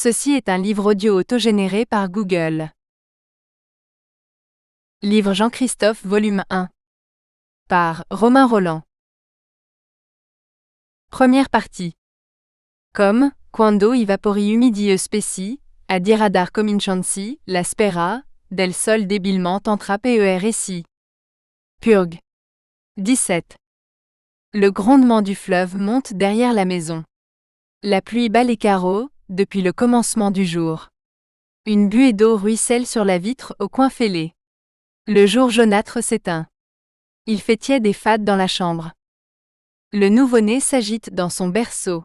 Ceci est un livre audio autogénéré par Google. Livre Jean-Christophe volume 1. Par Romain Roland. Première partie. Comme, quando I vapori umidi specie, ad irradar cominciansi, la spera, del sol débilement entra persi. Purg. 17. Le grondement du fleuve monte derrière la maison. La pluie bat les carreaux, depuis le commencement du jour. Une buée d'eau ruisselle sur la vitre au coin fêlé. Le jour jaunâtre s'éteint. Il fait tiède et fade dans la chambre. Le nouveau-né s'agite dans son berceau.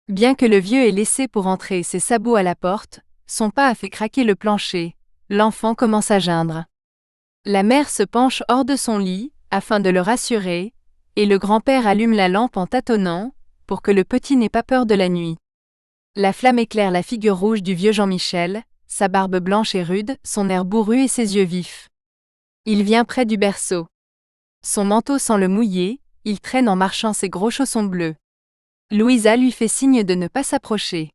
Bien que le vieux ait laissé pour entrer ses sabots à la porte, son pas a fait craquer le plancher. L'enfant commence à geindre. La mère se penche hors de son lit, afin de le rassurer, et le grand-père allume la lampe en tâtonnant, pour que le petit n'ait pas peur de la nuit. La flamme éclaire la figure rouge du vieux Jean-Michel, sa barbe blanche et rude, son air bourru et ses yeux vifs. Il vient près du berceau. Son manteau sent le mouiller, il traîne en marchant ses gros chaussons bleus. Louisa lui fait signe de ne pas s'approcher.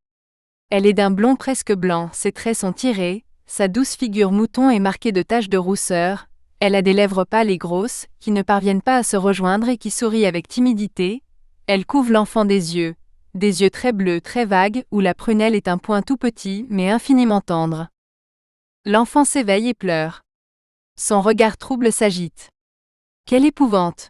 Elle est d'un blond presque blanc, ses traits sont tirés, sa douce figure mouton est marquée de taches de rousseur, elle a des lèvres pâles et grosses, qui ne parviennent pas à se rejoindre et qui sourient avec timidité. Elle couvre l'enfant des yeux très bleus, très vagues, où la prunelle est un point tout petit mais infiniment tendre. L'enfant s'éveille et pleure. Son regard trouble s'agite. Quelle épouvante!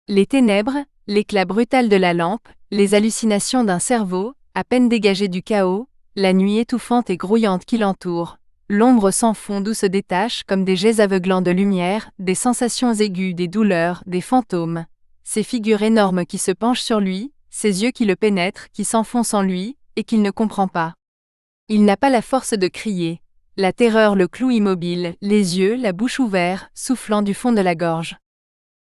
Les ténèbres, l'éclat brutal de la lampe, les hallucinations d'un cerveau, à peine dégagé du chaos, la nuit étouffante et grouillante qui l'entoure, l'ombre sans fond d'où se détachent comme des jets aveuglants de lumière, des sensations aiguës, des douleurs, des fantômes. Ces figures énormes qui se penchent sur lui, ces yeux qui le pénètrent, qui s'enfoncent en lui, et qu'il ne comprend pas. Il n'a pas la force de crier. La terreur le cloue immobile, les yeux, la bouche ouverte, soufflant du fond de la gorge.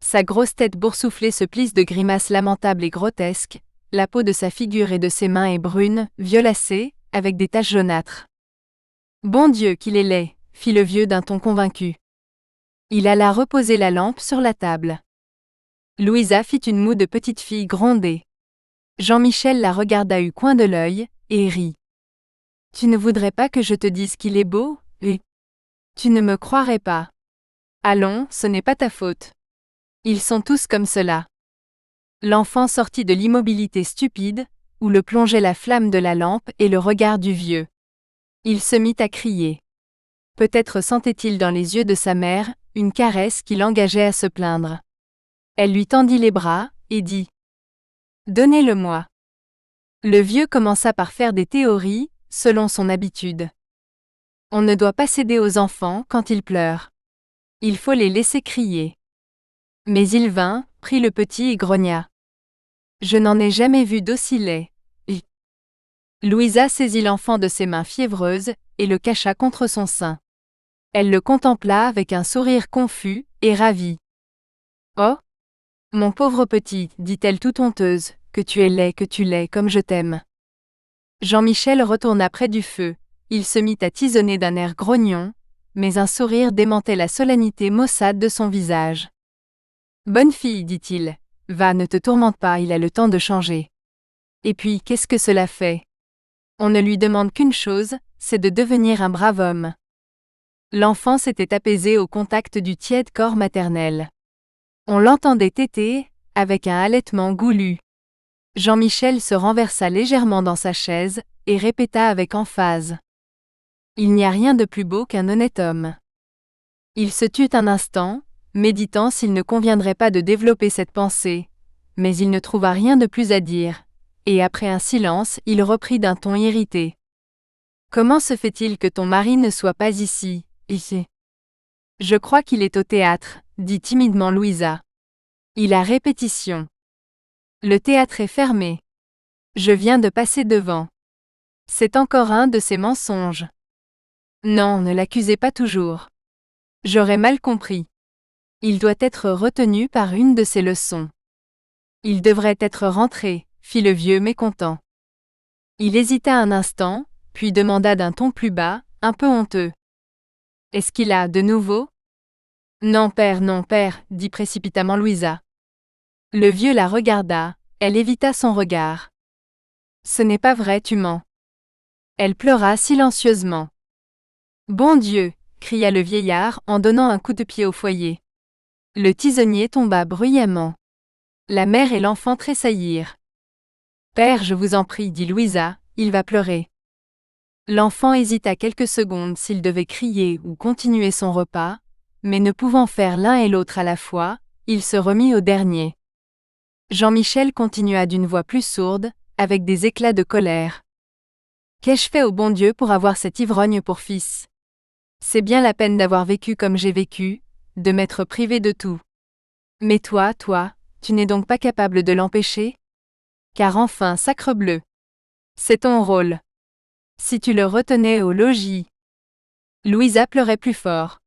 Sa grosse tête boursouflée se plisse de grimaces lamentables et grotesques, la peau de sa figure et de ses mains est brune, violacée, avec des taches jaunâtres. Bon Dieu qu'il est laid, fit le vieux d'un ton convaincu. Il alla reposer la lampe sur la table. Louisa fit une moue de petite fille grondée. Jean-Michel la regarda du coin de l'œil, et rit. « Tu ne voudrais pas que je te dise qu'il est beau, et tu ne me croirais pas. Allons, ce n'est pas ta faute. Ils sont tous comme cela. » L'enfant sortit de l'immobilité stupide, où le plongeait la flamme de la lampe et le regard du vieux. Il se mit à crier. Peut-être sentait-il dans les yeux de sa mère une caresse qui l'engageait à se plaindre. Elle lui tendit les bras, et dit « Donnez-le-moi. » Le vieux commença par faire des théories, selon son habitude. On ne doit pas céder aux enfants quand ils pleurent. Il faut les laisser crier. Mais il vint, prit le petit et grogna. « Je n'en ai jamais vu d'aussi laid. » Louisa saisit l'enfant de ses mains fiévreuses, et le cacha contre son sein. Elle le contempla avec un sourire confus, et ravi. « Oh! Mon pauvre petit, dit-elle tout honteuse, que tu es laid, que tu l'es, comme je t'aime. » Jean-Michel retourna près du feu, il se mit à tisonner d'un air grognon, mais un sourire démentait la solennité maussade de son visage. « Bonne fille, dit-il, va, ne te tourmente pas, il a le temps de changer. Et puis, qu'est-ce que cela fait? On ne lui demande qu'une chose, c'est de devenir un brave homme. » L'enfant s'était apaisé au contact du tiède corps maternel. On l'entendait téter, avec un halètement goulu. Jean-Michel se renversa légèrement dans sa chaise, et répéta avec emphase. « Il n'y a rien de plus beau qu'un honnête homme. » Il se tut un instant, méditant s'il ne conviendrait pas de développer cette pensée, mais il ne trouva rien de plus à dire, et après un silence, il reprit d'un ton irrité. « Comment se fait-il que ton mari ne soit pas ici, ici ? » « Je crois qu'il est au théâtre, » dit timidement Louisa. « Il a répétition. Le théâtre est fermé. Je viens de passer devant. C'est encore un de ces mensonges. Non, ne l'accusez pas toujours. J'aurais mal compris. Il doit être retenu par une de ses leçons. Il devrait être rentré, fit le vieux mécontent. Il hésita un instant, puis demanda d'un ton plus bas, un peu honteux. « Est-ce qu'il a de nouveau ? » « Non, père, dit précipitamment Louisa. Le vieux la regarda, elle évita son regard. « Ce n'est pas vrai, tu mens. » Elle pleura silencieusement. Bon Dieu, cria le vieillard en donnant un coup de pied au foyer. Le tisonnier tomba bruyamment. La mère et l'enfant tressaillirent. Père, je vous en prie, dit Louisa, il va pleurer. L'enfant hésita quelques secondes s'il devait crier ou continuer son repas, mais ne pouvant faire l'un et l'autre à la fois, il se remit au dernier. Jean-Michel continua d'une voix plus sourde, avec des éclats de colère. Qu'ai-je fait au bon Dieu pour avoir cet ivrogne pour fils? C'est bien la peine d'avoir vécu comme j'ai vécu, de m'être privé de tout. Mais toi, tu n'es donc pas capable de l'empêcher? Car enfin, sacrebleu! C'est ton rôle. Si tu le retenais au logis. Louisa pleurait plus fort.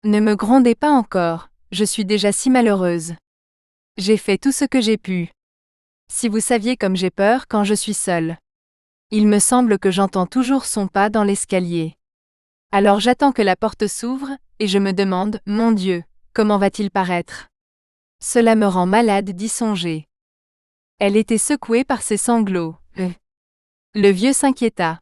Ne me grondez pas encore, je suis déjà si malheureuse. J'ai fait tout ce que j'ai pu. Si vous saviez comme j'ai peur quand je suis seule. Il me semble que j'entends toujours son pas dans l'escalier. Alors j'attends que la porte s'ouvre, et je me demande, mon Dieu, comment va-t-il paraître? Cela me rend malade d'y songer. Elle était secouée par ses sanglots. Le vieux s'inquiéta.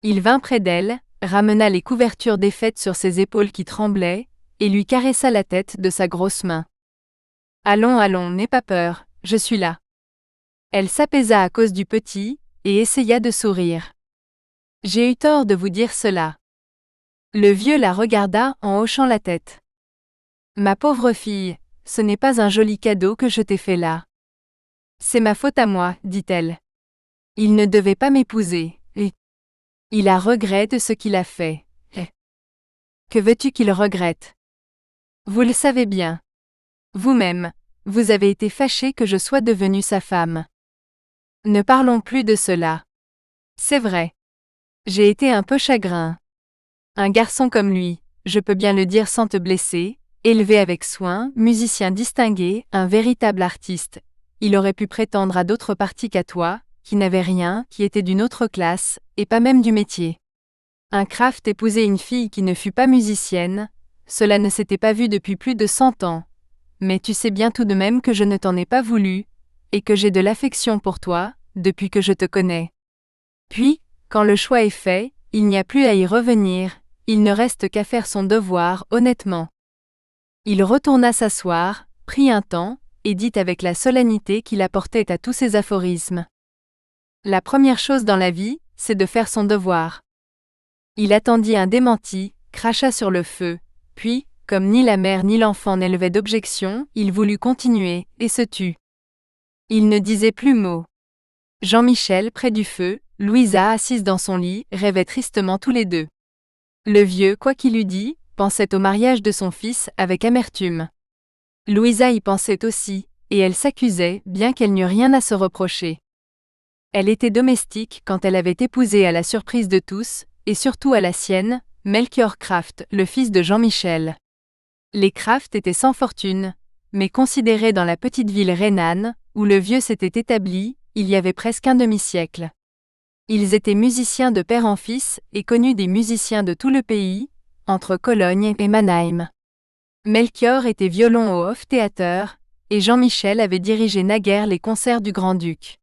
Il vint près d'elle, ramena les couvertures défaites sur ses épaules qui tremblaient, et lui caressa la tête de sa grosse main. Allons, n'aie pas peur, je suis là. Elle s'apaisa à cause du petit, et essaya de sourire. J'ai eu tort de vous dire cela. Le vieux la regarda en hochant la tête. Ma pauvre fille, ce n'est pas un joli cadeau que je t'ai fait là. C'est ma faute à moi, dit-elle. Il ne devait pas m'épouser, et il a regret de ce qu'il a fait. Que veux-tu qu'il regrette? Vous le savez bien. Vous-même, vous avez été fâché que je sois devenue sa femme. Ne parlons plus de cela. C'est vrai. J'ai été un peu chagrin. Un garçon comme lui, je peux bien le dire sans te blesser, élevé avec soin, musicien distingué, un véritable artiste. Il aurait pu prétendre à d'autres parties qu'à toi, qui n'avait rien, qui était d'une autre classe, et pas même du métier. Un Kraft épouser une fille qui ne fut pas musicienne, cela ne s'était pas vu depuis plus de 100 ans. Mais tu sais bien tout de même que je ne t'en ai pas voulu, et que j'ai de l'affection pour toi, depuis que je te connais. Puis, quand le choix est fait, il n'y a plus à y revenir, il ne reste qu'à faire son devoir honnêtement. Il retourna s'asseoir, prit un temps, et dit avec la solennité qu'il apportait à tous ses aphorismes. La première chose dans la vie, c'est de faire son devoir. Il attendit un démenti, cracha sur le feu, puis, comme ni la mère ni l'enfant n'élevaient d'objection, il voulut continuer, et se tut. Il ne disait plus mot. Jean-Michel près du feu, Louisa assise dans son lit, rêvaient tristement tous les deux. Le vieux, quoi qu'il eût dit, pensait au mariage de son fils avec amertume. Louisa y pensait aussi, et elle s'accusait, bien qu'elle n'eût rien à se reprocher. Elle était domestique quand elle avait épousé à la surprise de tous, et surtout à la sienne, Melchior Kraft, le fils de Jean-Michel. Les Kraft étaient sans fortune, mais considérés dans la petite ville rhénane, où le vieux s'était établi, il y avait presque un demi-siècle. Ils étaient musiciens de père en fils et connus des musiciens de tout le pays, entre Cologne et Mannheim. Melchior était violon au Hoftheater, et Jean-Michel avait dirigé naguère les concerts du grand-duc.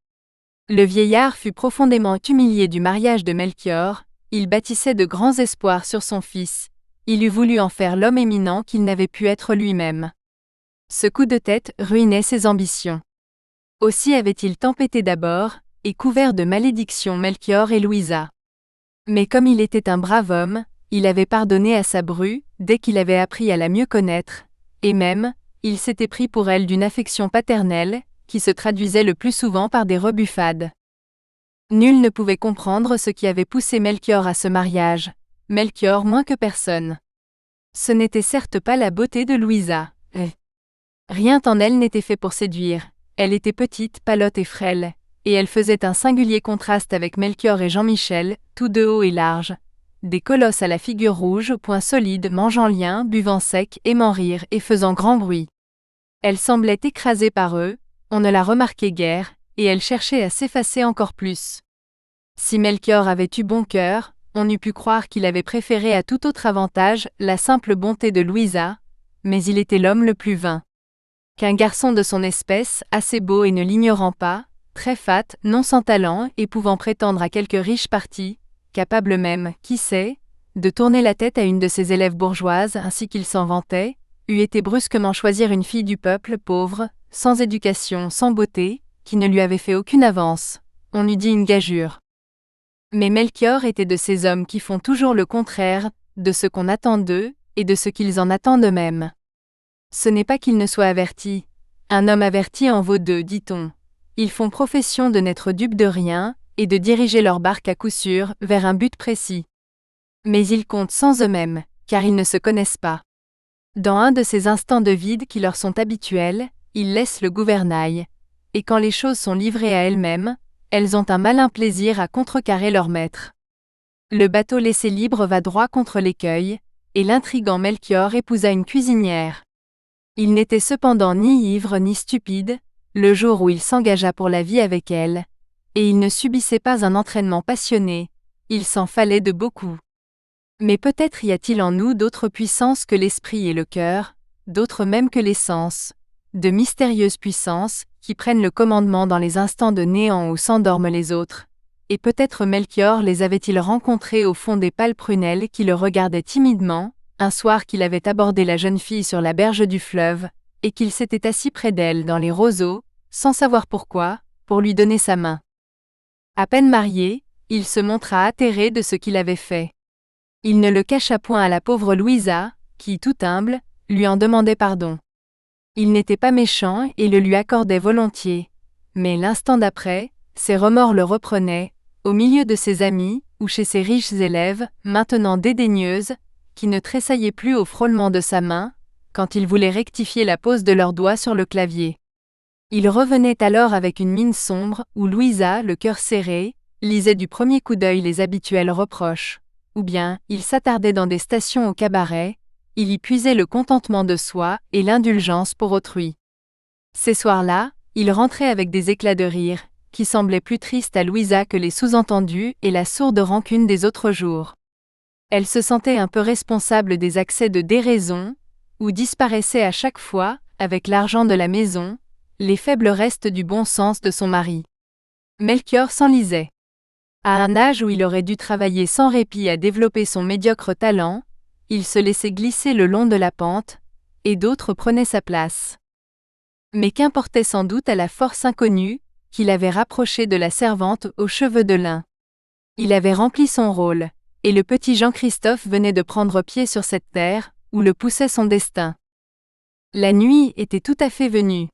Le vieillard fut profondément humilié du mariage de Melchior, il bâtissait de grands espoirs sur son fils, il eût voulu en faire l'homme éminent qu'il n'avait pu être lui-même. Ce coup de tête ruinait ses ambitions. Aussi avait-il tempêté d'abord, et couvert de malédictions Melchior et Louisa. Mais comme il était un brave homme, il avait pardonné à sa bru, dès qu'il avait appris à la mieux connaître, et même, il s'était pris pour elle d'une affection paternelle, qui se traduisait le plus souvent par des rebuffades. Nul ne pouvait comprendre ce qui avait poussé Melchior à ce mariage, Melchior moins que personne. Ce n'était certes pas la beauté de Louisa. Rien en elle n'était fait pour séduire, elle était petite, pâlotte et frêle, et elle faisait un singulier contraste avec Melchior et Jean-Michel, tous deux hauts et larges, des colosses à la figure rouge, aux poings solides, mangeant lien, buvant sec, aimant rire et faisant grand bruit. Elle semblait écrasée par eux, on ne la remarquait guère, et elle cherchait à s'effacer encore plus. Si Melchior avait eu bon cœur, on eût pu croire qu'il avait préféré à tout autre avantage la simple bonté de Louisa, mais il était l'homme le plus vain. Qu'un garçon de son espèce, assez beau et ne l'ignorant pas, très fat, non sans talent et pouvant prétendre à quelque riche parti, capable même, qui sait, de tourner la tête à une de ses élèves bourgeoises ainsi qu'il s'en vantait, eût été brusquement choisir une fille du peuple pauvre, sans éducation, sans beauté, qui ne lui avait fait aucune avance, on eût dit une gageure. Mais Melchior était de ces hommes qui font toujours le contraire, de ce qu'on attend d'eux, et de ce qu'ils en attendent eux-mêmes. Ce n'est pas qu'ils ne soient avertis. Un homme averti en vaut deux, dit-on. Ils font profession de n'être dupes de rien, et de diriger leur barque à coup sûr vers un but précis. Mais ils comptent sans eux-mêmes, car ils ne se connaissent pas. Dans un de ces instants de vide qui leur sont habituels, ils laissent le gouvernail, et quand les choses sont livrées à elles-mêmes, elles ont un malin plaisir à contrecarrer leur maître. Le bateau laissé libre va droit contre l'écueil, et l'intrigant Melchior épousa une cuisinière. Il n'était cependant ni ivre ni stupide, le jour où il s'engagea pour la vie avec elle, et il ne subissait pas un entraînement passionné, il s'en fallait de beaucoup. Mais peut-être y a-t-il en nous d'autres puissances que l'esprit et le cœur, d'autres même que les sens, de mystérieuses puissances, qui prennent le commandement dans les instants de néant où s'endorment les autres, et peut-être Melchior les avait-il rencontrées au fond des pâles prunelles qui le regardaient timidement, un soir qu'il avait abordé la jeune fille sur la berge du fleuve, et qu'il s'était assis près d'elle dans les roseaux, sans savoir pourquoi, pour lui donner sa main. À peine marié, il se montra atterré de ce qu'il avait fait. Il ne le cacha point à la pauvre Louisa, qui, tout humble, lui en demandait pardon. Il n'était pas méchant et le lui accordait volontiers, mais l'instant d'après, ses remords le reprenaient, au milieu de ses amis, ou chez ses riches élèves, maintenant dédaigneuses, qui ne tressaillaient plus au frôlement de sa main, quand il voulait rectifier la pose de leurs doigts sur le clavier. Il revenait alors avec une mine sombre, où Louisa, le cœur serré, lisait du premier coup d'œil les habituels reproches. Ou bien, il s'attardait dans des stations au cabaret, il y puisait le contentement de soi et l'indulgence pour autrui. Ces soirs-là, il rentrait avec des éclats de rire, qui semblaient plus tristes à Louisa que les sous-entendus et la sourde rancune des autres jours. Elle se sentait un peu responsable des accès de déraison, où disparaissaient à chaque fois, avec l'argent de la maison, les faibles restes du bon sens de son mari. Melchior s'enlisait. À un âge où il aurait dû travailler sans répit à développer son médiocre talent, il se laissait glisser le long de la pente, et d'autres prenaient sa place. Mais qu'importait sans doute à la force inconnue, qu'il avait rapproché de la servante aux cheveux de lin. Il avait rempli son rôle, et le petit Jean-Christophe venait de prendre pied sur cette terre, où le poussait son destin. La nuit était tout à fait venue.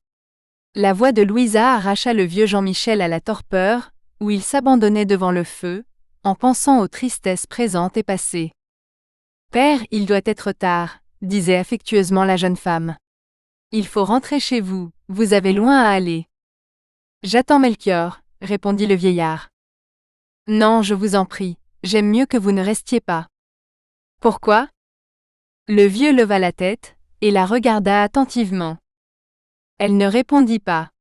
La voix de Louisa arracha le vieux Jean-Michel à la torpeur, où il s'abandonnait devant le feu, en pensant aux tristesses présentes et passées. « Père, il doit être tard, » disait affectueusement la jeune femme. « Il faut rentrer chez vous, vous avez loin à aller. »« J'attends Melchior, » répondit le vieillard. « Non, je vous en prie, j'aime mieux que vous ne restiez pas. »« Pourquoi ?» Le vieux leva la tête, et la regarda attentivement. Elle ne répondit pas.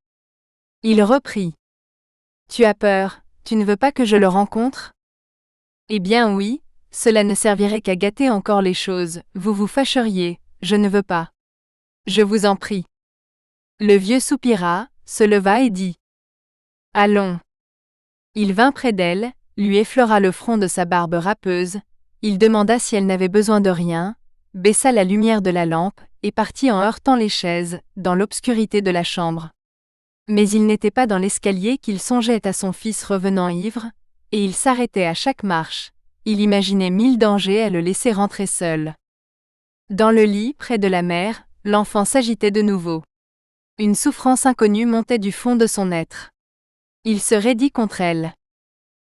Il reprit. « Tu as peur, tu ne veux pas que je le rencontre ? » « Eh bien oui, cela ne servirait qu'à gâter encore les choses, vous vous fâcheriez, je ne veux pas. »« Je vous en prie. » Le vieux soupira, se leva et dit. « Allons. » Il vint près d'elle, lui effleura le front de sa barbe râpeuse, il demanda si elle n'avait besoin de rien, baissa la lumière de la lampe, et partit en heurtant les chaises, dans l'obscurité de la chambre. Mais il n'était pas dans l'escalier qu'il songeait à son fils revenant ivre, et il s'arrêtait à chaque marche, il imaginait 1000 dangers à le laisser rentrer seul. Dans le lit, près de la mère, l'enfant s'agitait de nouveau. Une souffrance inconnue montait du fond de son être. Il se raidit contre elle.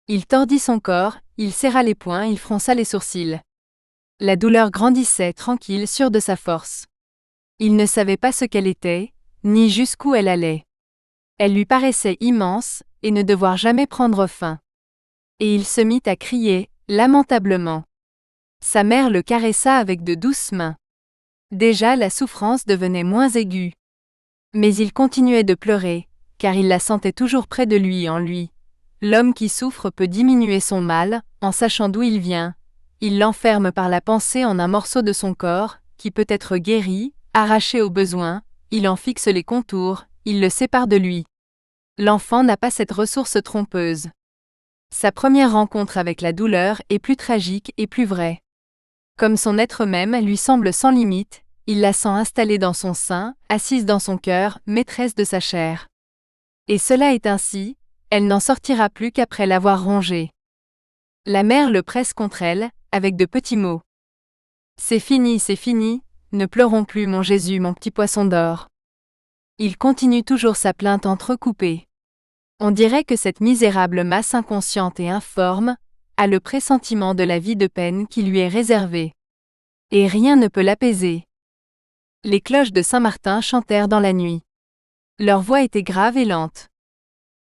Il tordit son corps, il serra les poings, il fronça les sourcils. La douleur grandissait, tranquille, sûre de sa force. Il ne savait pas ce qu'elle était, ni jusqu'où elle allait. Elle lui paraissait immense, et ne devoir jamais prendre fin. Et il se mit à crier, lamentablement. Sa mère le caressa avec de douces mains. Déjà la souffrance devenait moins aiguë. Mais il continuait de pleurer, car il la sentait toujours près de lui en lui. L'homme qui souffre peut diminuer son mal, en sachant d'où il vient. Il l'enferme par la pensée en un morceau de son corps, qui peut être guéri, arraché au besoin, il en fixe les contours, il le sépare de lui. L'enfant n'a pas cette ressource trompeuse. Sa première rencontre avec la douleur est plus tragique et plus vraie. Comme son être même lui semble sans limite, il la sent installée dans son sein, assise dans son cœur, maîtresse de sa chair. Et cela est ainsi, elle n'en sortira plus qu'après l'avoir rongé. La mère le presse contre elle, avec de petits mots. C'est fini, ne pleurons plus mon Jésus, mon petit poisson d'or. Il continue toujours sa plainte entrecoupée. On dirait que cette misérable masse inconsciente et informe a le pressentiment de la vie de peine qui lui est réservée. Et rien ne peut l'apaiser. Les cloches de Saint-Martin chantèrent dans la nuit. Leur voix était grave et lente.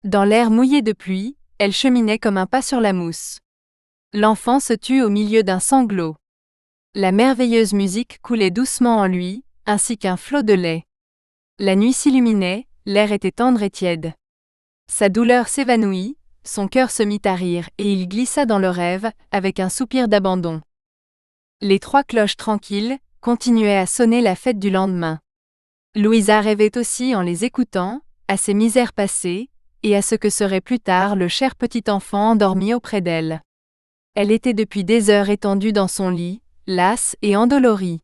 Dans l'air mouillé de pluie, elles cheminaient comme un pas sur la mousse. L'enfant se tut au milieu d'un sanglot. La merveilleuse musique coulait doucement en lui, ainsi qu'un flot de lait. La nuit s'illuminait, l'air était tendre et tiède. Sa douleur s'évanouit, son cœur se mit à rire et il glissa dans le rêve, avec un soupir d'abandon. Les 3 cloches tranquilles continuaient à sonner la fête du lendemain. Louisa rêvait aussi en les écoutant, à ses misères passées, et à ce que serait plus tard le cher petit enfant endormi auprès d'elle. Elle était depuis des heures étendue dans son lit, lasse et endolorie.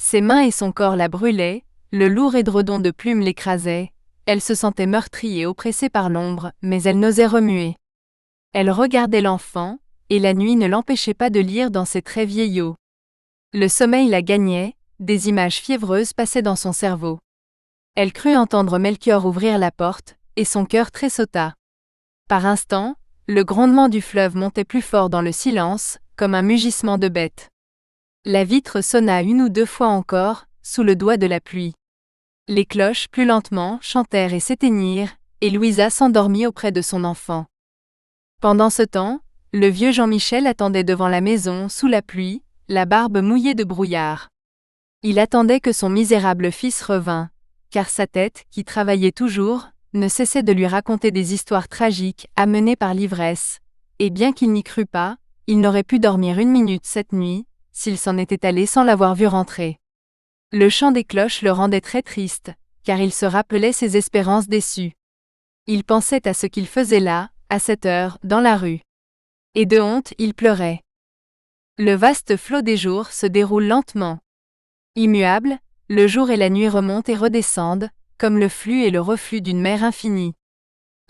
Ses mains et son corps la brûlaient, le lourd édredon de plumes l'écrasait, elle se sentait meurtrie et oppressée par l'ombre, mais elle n'osait remuer. Elle regardait l'enfant, et la nuit ne l'empêchait pas de lire dans ses traits vieillots. Le sommeil la gagnait, des images fiévreuses passaient dans son cerveau. Elle crut entendre Melchior ouvrir la porte, et son cœur tressauta. Par instants, le grondement du fleuve montait plus fort dans le silence, comme un mugissement de bête. La vitre sonna 1 ou 2 fois encore, sous le doigt de la pluie. Les cloches, plus lentement, chantèrent et s'éteignirent, et Louisa s'endormit auprès de son enfant. Pendant ce temps, le vieux Jean-Michel attendait devant la maison, sous la pluie, la barbe mouillée de brouillard. Il attendait que son misérable fils revînt, car sa tête, qui travaillait toujours, ne cessait de lui raconter des histoires tragiques amenées par l'ivresse, et bien qu'il n'y crût pas, il n'aurait pu dormir 1 minute cette nuit, s'il s'en était allé sans l'avoir vu rentrer. Le chant des cloches le rendait très triste, car il se rappelait ses espérances déçues. Il pensait à ce qu'il faisait là, à cette heure, dans la rue. Et de honte, il pleurait. Le vaste flot des jours se déroule lentement. Immuable, le jour et la nuit remontent et redescendent, comme le flux et le reflux d'une mer infinie.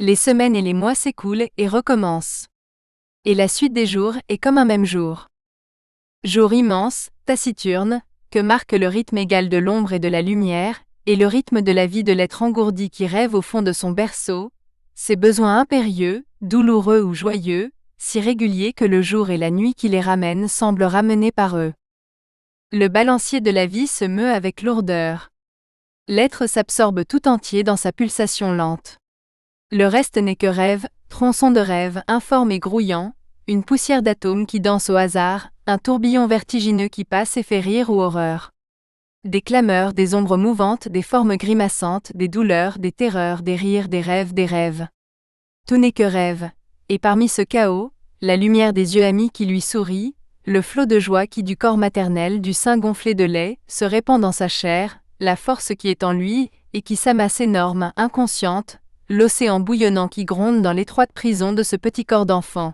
Les semaines et les mois s'écoulent et recommencent. Et la suite des jours est comme un même jour. Jour immense, taciturne, que marque le rythme égal de l'ombre et de la lumière, et le rythme de la vie de l'être engourdi qui rêve au fond de son berceau, ses besoins impérieux, douloureux ou joyeux, si réguliers que le jour et la nuit qui les ramènent semblent ramenés par eux. Le balancier de la vie se meut avec lourdeur. L'être s'absorbe tout entier dans sa pulsation lente. Le reste n'est que rêve, tronçon de rêve informe et grouillant, une poussière d'atomes qui danse au hasard, un tourbillon vertigineux qui passe et fait rire ou horreur. Des clameurs, des ombres mouvantes, des formes grimaçantes, des douleurs, des terreurs, des rires, des rêves. Tout n'est que rêve, et parmi ce chaos, la lumière des yeux amis qui lui sourit, le flot de joie qui du corps maternel, du sein gonflé de lait, se répand dans sa chair, la force qui est en lui, et qui s'amasse énorme, inconsciente, l'océan bouillonnant qui gronde dans l'étroite prison de ce petit corps d'enfant.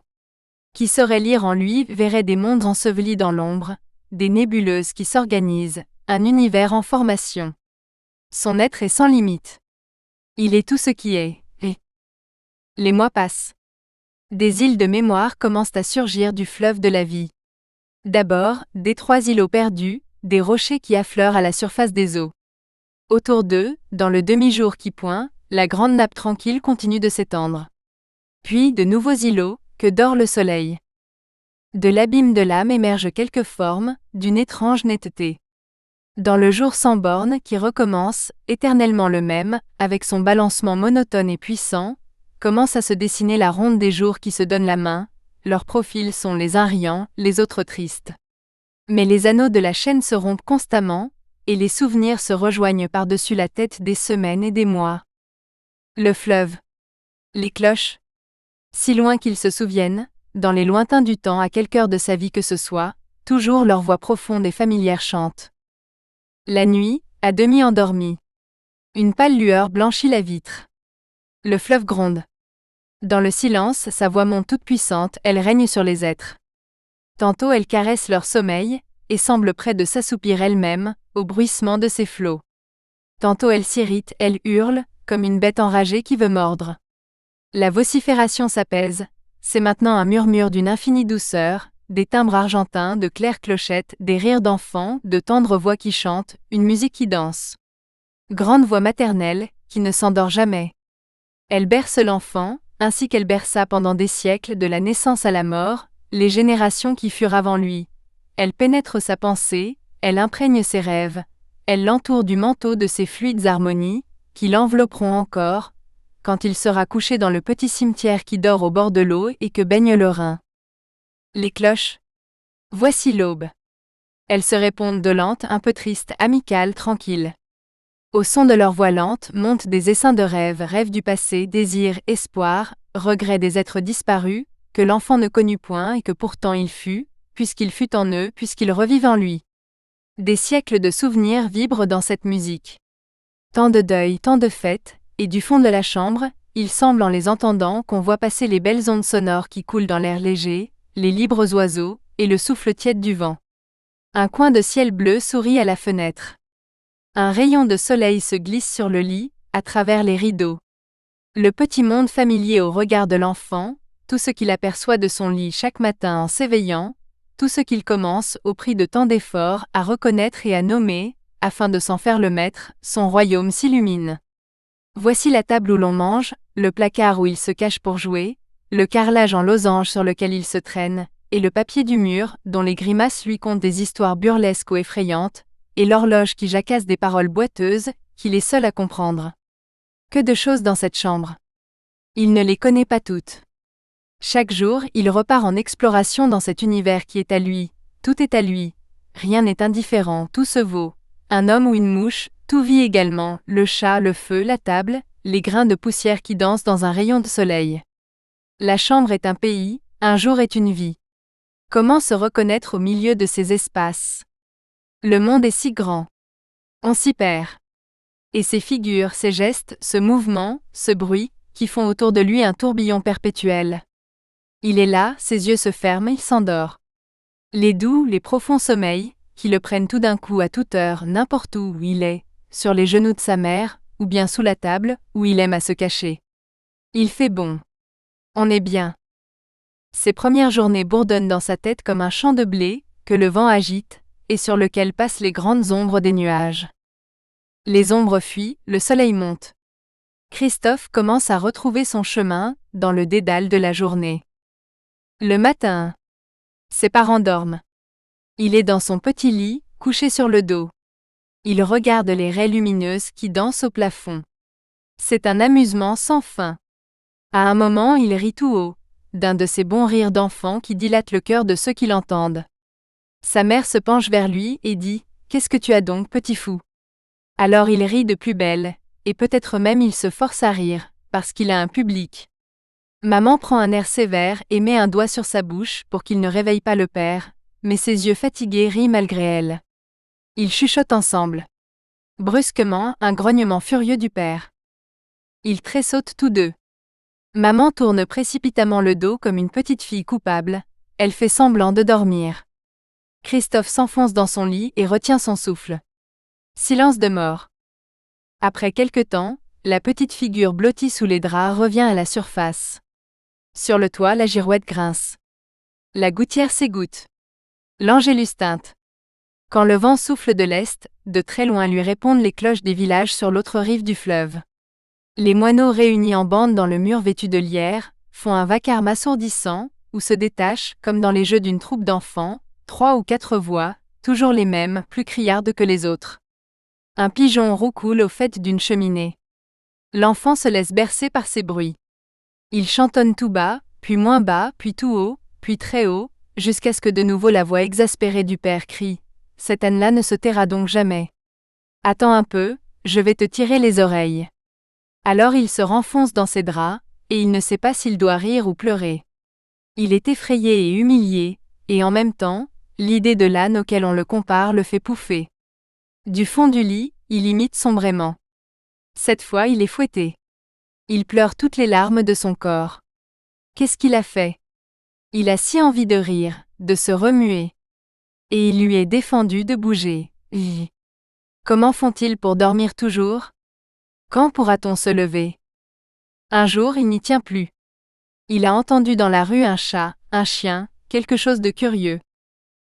Qui saurait lire en lui verrait des mondes ensevelis dans l'ombre, des nébuleuses qui s'organisent, un univers en formation. Son être est sans limite. Il est tout ce qui est, et les mois passent. Des îles de mémoire commencent à surgir du fleuve de la vie. D'abord, d'étroits îlots perdus, des rochers qui affleurent à la surface des eaux. Autour d'eux, dans le demi-jour qui pointe, la grande nappe tranquille continue de s'étendre. Puis de nouveaux îlots, que dort le soleil. De l'abîme de l'âme émergent quelques formes, d'une étrange netteté. Dans le jour sans bornes qui recommence, éternellement le même, avec son balancement monotone et puissant, commence à se dessiner la ronde des jours qui se donnent la main, leurs profils sont les uns riants, les autres tristes. Mais les anneaux de la chaîne se rompent constamment, et les souvenirs se rejoignent par-dessus la tête des semaines et des mois. Le fleuve. Les cloches. Si loin qu'ils se souviennent, dans les lointains du temps à quelque heure de sa vie que ce soit, toujours leur voix profonde et familière chante. La nuit, à demi endormie. Une pâle lueur blanchit la vitre. Le fleuve gronde. Dans le silence, sa voix monte toute puissante, elle règne sur les êtres. Tantôt elle caresse leur sommeil, et semble près de s'assoupir elle-même, au bruissement de ses flots. Tantôt elle s'irrite, elle hurle, comme une bête enragée qui veut mordre. La vocifération s'apaise, c'est maintenant un murmure d'une infinie douceur, des timbres argentins, de claires clochettes, des rires d'enfants, de tendres voix qui chantent, une musique qui danse. Grande voix maternelle, qui ne s'endort jamais. Elle berce l'enfant, ainsi qu'elle berça pendant des siècles de la naissance à la mort, les générations qui furent avant lui. Elle pénètre sa pensée, elle imprègne ses rêves, elle l'entoure du manteau de ses fluides harmonies, qui l'envelopperont encore, quand il sera couché dans le petit cimetière qui dort au bord de l'eau et que baigne le Rhin. Les cloches. Voici l'aube. Elles se répondent dolentes, un peu tristes, amicales, tranquilles. Au son de leur voix lente montent des essaims de rêves, rêves du passé, désirs, espoirs, regrets des êtres disparus, que l'enfant ne connut point et que pourtant il fut, puisqu'il fut en eux, puisqu'il revivent en lui. Des siècles de souvenirs vibrent dans cette musique. Tant de deuil, tant de fêtes, et du fond de la chambre, il semble en les entendant qu'on voit passer les belles ondes sonores qui coulent dans l'air léger, les libres oiseaux, et le souffle tiède du vent. Un coin de ciel bleu sourit à la fenêtre. Un rayon de soleil se glisse sur le lit, à travers les rideaux. Le petit monde familier au regard de l'enfant, tout ce qu'il aperçoit de son lit chaque matin en s'éveillant, tout ce qu'il commence, au prix de tant d'efforts, à reconnaître et à nommer, afin de s'en faire le maître, son royaume s'illumine. Voici la table où l'on mange, le placard où il se cache pour jouer, le carrelage en losange sur lequel il se traîne, et le papier du mur, dont les grimaces lui content des histoires burlesques ou effrayantes, et l'horloge qui jacasse des paroles boiteuses, qu'il est seul à comprendre. Que de choses dans cette chambre. Il ne les connaît pas toutes. Chaque jour, il repart en exploration dans cet univers qui est à lui, tout est à lui, rien n'est indifférent, tout se vaut. Un homme ou une mouche, tout vit également, le chat, le feu, la table, les grains de poussière qui dansent dans un rayon de soleil. La chambre est un pays, un jour est une vie. Comment se reconnaître au milieu de ces espaces? Le monde est si grand. On s'y perd. Et ces figures, ces gestes, ce mouvement, ce bruit, qui font autour de lui un tourbillon perpétuel. Il est là, ses yeux se ferment, il s'endort. Les doux, les profonds sommeils, qui le prennent tout d'un coup à toute heure, n'importe où il est, sur les genoux de sa mère, ou bien sous la table, où il aime à se cacher. Il fait bon. On est bien. Ses premières journées bourdonnent dans sa tête comme un champ de blé, que le vent agite, et sur lequel passent les grandes ombres des nuages. Les ombres fuient, le soleil monte. Christophe commence à retrouver son chemin, dans le dédale de la journée. Le matin. Ses parents dorment. Il est dans son petit lit, couché sur le dos. Il regarde les raies lumineuses qui dansent au plafond. C'est un amusement sans fin. À un moment, il rit tout haut, d'un de ces bons rires d'enfant qui dilatent le cœur de ceux qui l'entendent. Sa mère se penche vers lui et dit « Qu'est-ce que tu as donc, petit fou ?» Alors il rit de plus belle, et peut-être même il se force à rire, parce qu'il a un public. Maman prend un air sévère et met un doigt sur sa bouche pour qu'il ne réveille pas le père, mais ses yeux fatigués rient malgré elle. Ils chuchotent ensemble. Brusquement, un grognement furieux du père. Ils tressautent tous deux. Maman tourne précipitamment le dos comme une petite fille coupable, elle fait semblant de dormir. Christophe s'enfonce dans son lit et retient son souffle. Silence de mort. Après quelque temps, la petite figure blottie sous les draps revient à la surface. Sur le toit, la girouette grince. La gouttière s'égoutte. L'angélus tinte. Quand le vent souffle de l'est, de très loin lui répondent les cloches des villages sur l'autre rive du fleuve. Les moineaux réunis en bande dans le mur vêtu de lierre, font un vacarme assourdissant, où se détachent, comme dans les jeux d'une troupe d'enfants, 3 ou 4 voix, toujours les mêmes, plus criardes que les autres. Un pigeon roucoule au faîte d'une cheminée. L'enfant se laisse bercer par ces bruits. Il chantonne tout bas, puis moins bas, puis tout haut, puis très haut, jusqu'à ce que de nouveau la voix exaspérée du père crie « Cette âne-là ne se taira donc jamais. Attends un peu, je vais te tirer les oreilles. » Alors il se renfonce dans ses draps, et il ne sait pas s'il doit rire ou pleurer. Il est effrayé et humilié, et en même temps, l'idée de l'âne auquel on le compare le fait pouffer. Du fond du lit, il imite sombrément. Cette fois il est fouetté. Il pleure toutes les larmes de son corps. Qu'est-ce qu'il a fait? Il a si envie de rire, de se remuer. Et il lui est défendu de bouger. Comment font-ils pour dormir toujours? Quand pourra-t-on se lever? Un jour, il n'y tient plus. Il a entendu dans la rue un chat, un chien, quelque chose de curieux.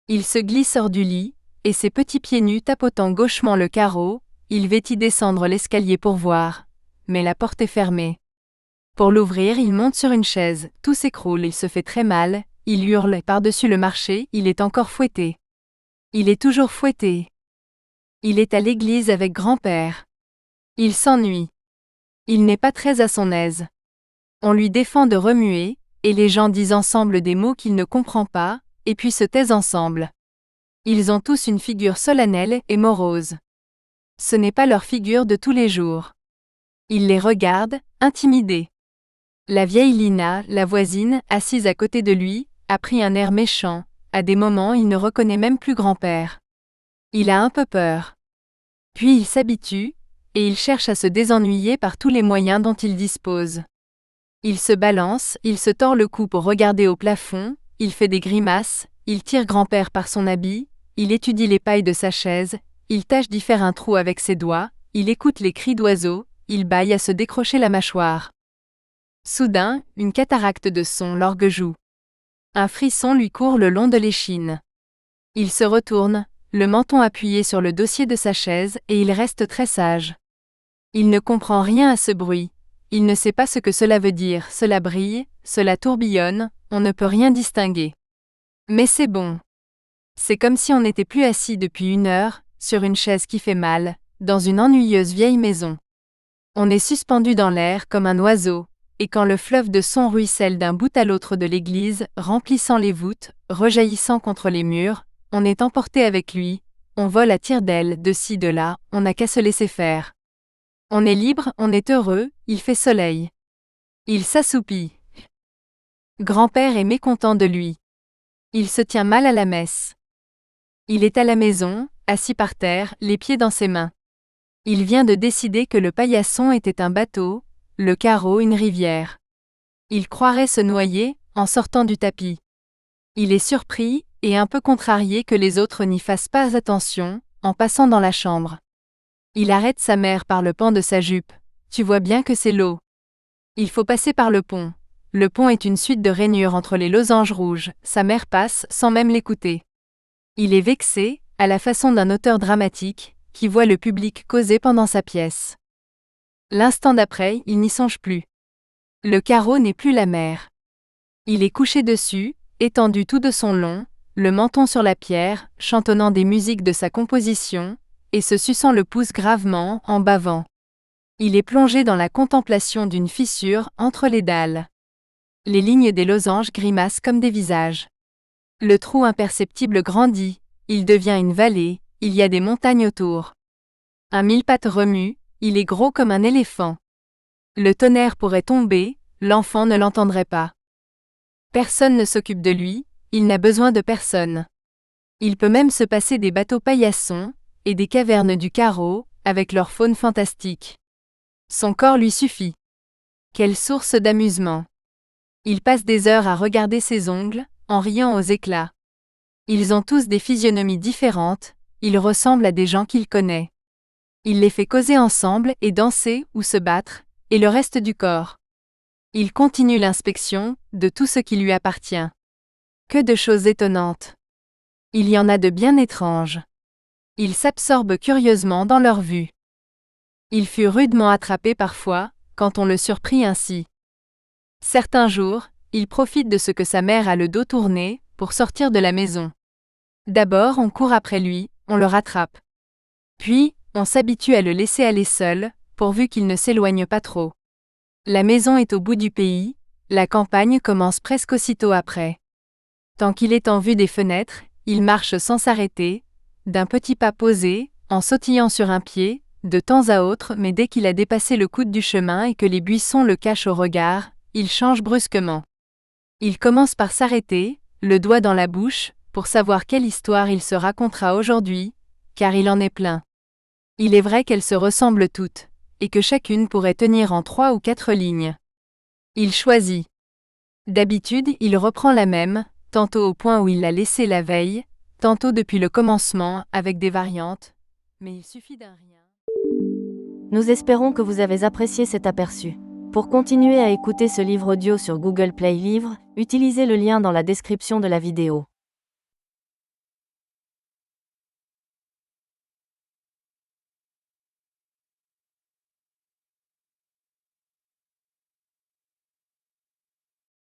Il se glisse hors du lit, et ses petits pieds nus tapotant gauchement le carreau, il veut y descendre l'escalier pour voir. Mais la porte est fermée. Pour l'ouvrir, il monte sur une chaise, tout s'écroule, il se fait très mal, il hurle, et par-dessus le marché, il est encore fouetté. Il est toujours fouetté. Il est à l'église avec grand-père. Il s'ennuie. Il n'est pas très à son aise. On lui défend de remuer, et les gens disent ensemble des mots qu'il ne comprend pas, et puis se taisent ensemble. Ils ont tous une figure solennelle et morose. Ce n'est pas leur figure de tous les jours. Il les regarde, intimidé. La vieille Lina, la voisine, assise à côté de lui, a pris un air méchant. À des moments, il ne reconnaît même plus grand-père. Il a un peu peur. Puis il s'habitue, et il cherche à se désennuyer par tous les moyens dont il dispose. Il se balance, il se tord le cou pour regarder au plafond, il fait des grimaces, il tire grand-père par son habit, il étudie les pailles de sa chaise, il tâche d'y faire un trou avec ses doigts, il écoute les cris d'oiseaux, il bâille à se décrocher la mâchoire. Soudain, une cataracte de son l'orgue joue. Un frisson lui court le long de l'échine. Il se retourne, le menton appuyé sur le dossier de sa chaise, et il reste très sage. Il ne comprend rien à ce bruit. Il ne sait pas ce que cela veut dire, cela brille, cela tourbillonne, on ne peut rien distinguer. Mais c'est bon. C'est comme si on n'était plus assis depuis 1 heure, sur une chaise qui fait mal, dans une ennuyeuse vieille maison. On est suspendu dans l'air comme un oiseau, et quand le fleuve de son ruisselle d'un bout à l'autre de l'église, remplissant les voûtes, rejaillissant contre les murs, on est emporté avec lui, on vole à tire-d'aile de ci de là, on n'a qu'à se laisser faire. On est libre, on est heureux, il fait soleil. Il s'assoupit. Grand-père est mécontent de lui. Il se tient mal à la messe. Il est à la maison, assis par terre, les pieds dans ses mains. Il vient de décider que le paillasson était un bateau, le carreau une rivière. Il croirait se noyer, en sortant du tapis. Il est surpris, et un peu contrarié que les autres n'y fassent pas attention, en passant dans la chambre. Il arrête sa mère par le pan de sa jupe. Tu vois bien que c'est l'eau. Il faut passer par le pont. Le pont est une suite de rainures entre les losanges rouges, sa mère passe sans même l'écouter. Il est vexé, à la façon d'un auteur dramatique, qui voit le public causer pendant sa pièce. L'instant d'après, il n'y songe plus. Le carreau n'est plus la mer. Il est couché dessus, étendu tout de son long, le menton sur la pierre, chantonnant des musiques de sa composition, et se suçant le pouce gravement, en bavant. Il est plongé dans la contemplation d'une fissure entre les dalles. Les lignes des losanges grimacent comme des visages. Le trou imperceptible grandit, il devient une vallée, il y a des montagnes autour. Un mille-pattes remue, il est gros comme un éléphant. Le tonnerre pourrait tomber, l'enfant ne l'entendrait pas. Personne ne s'occupe de lui, il n'a besoin de personne. Il peut même se passer des bateaux paillassons, et des cavernes du carreau, avec leur faune fantastique. Son corps lui suffit. Quelle source d'amusement! Il passe des heures à regarder ses ongles, en riant aux éclats. Ils ont tous des physionomies différentes, ils ressemblent à des gens qu'il connaît. Il les fait causer ensemble et danser ou se battre, et le reste du corps. Il continue l'inspection de tout ce qui lui appartient. Que de choses étonnantes! Il y en a de bien étranges. Il s'absorbe curieusement dans leur vue. Il fut rudement attrapé parfois, quand on le surprit ainsi. Certains jours, il profite de ce que sa mère a le dos tourné, pour sortir de la maison. D'abord on court après lui, on le rattrape. Puis, on s'habitue à le laisser aller seul, pourvu qu'il ne s'éloigne pas trop. La maison est au bout du pays, la campagne commence presque aussitôt après. Tant qu'il est en vue des fenêtres, il marche sans s'arrêter, d'un petit pas posé, en sautillant sur un pied, de temps à autre, mais dès qu'il a dépassé le coude du chemin et que les buissons le cachent au regard, il change brusquement. Il commence par s'arrêter, le doigt dans la bouche, pour savoir quelle histoire il se racontera aujourd'hui, car il en est plein. Il est vrai qu'elles se ressemblent toutes, et que chacune pourrait tenir en 3 ou 4 lignes. Il choisit. D'habitude, il reprend la même, tantôt au point où il l'a laissée la veille, tantôt depuis le commencement, avec des variantes. Mais il suffit d'un rien. Nous espérons que vous avez apprécié cet aperçu. Pour continuer à écouter ce livre audio sur Google Play Livres, utilisez le lien dans la description de la vidéo.